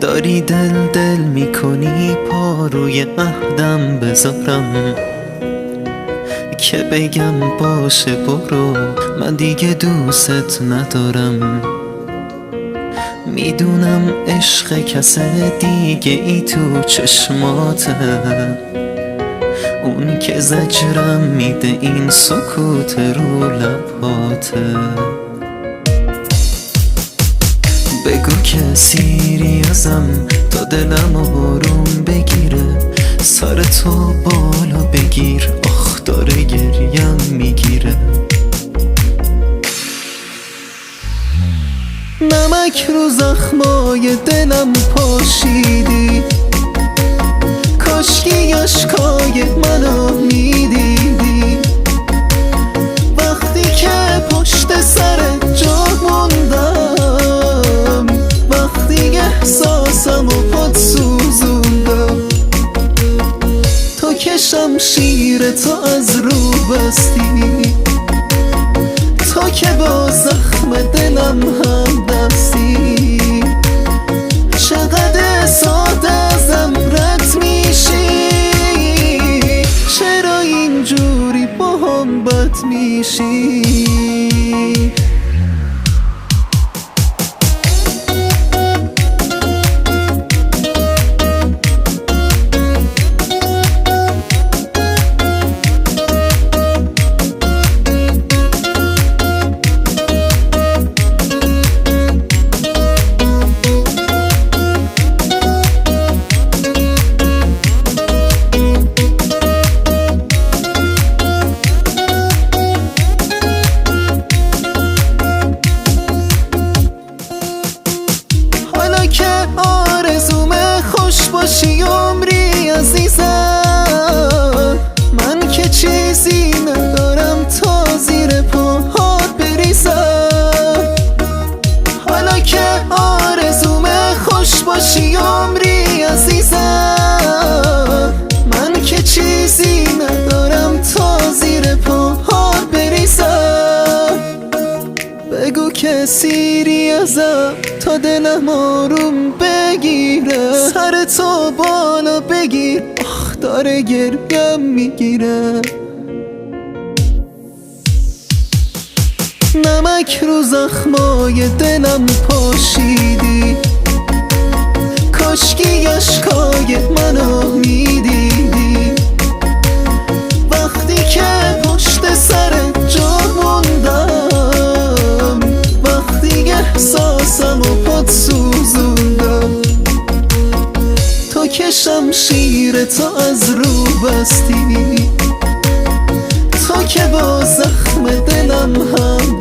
داری دل میکنی پا روی عهدم بذارم که بگم باشه برو، من دیگه دوست ندارم. میدونم عشق کس دیگه ای تو چشماته، اون که زجرم میده این سکوت رو لباته. بگو که سیریازم تا دلم آروم بگیره، سر تو بالا بگیر، آخ داره گریم میگیره. نمک رو زخمای دلم پاشیدی، کاشکی اشکای منو میدیدی. وقتی که پشت سر جا موندم، وقتی احساسم و پاد سوزوندم، تو که شمشیر تو از رو بستی، تو که با زخم دلم هم دستی. چقدر ساده ازم رد میشی، چرا اینجوری با هم بد میشی؟ که آرزومه خوش باشی عمری عزیزم، من که چیزی ندارم تا زیر پاهات بریزم. حالا که آرزومه خوش باشی عمری عزیزم، من که چیزی ندارم تا زیر پاهات بریزم. بگو که سیری ازم تا دلم آروم بگیره، سر تو بالا بگیر، آخ داره گریم میگیره. نمک رو زخمای دلم پاشیدی، کاشکی اشکای منو میدیدی. وقتی که پشت سر جا موندم، وقتی احساسم و پاد سوزوندم، تو که شمشیر تو از رو بستی، تو که با زخم دلم هم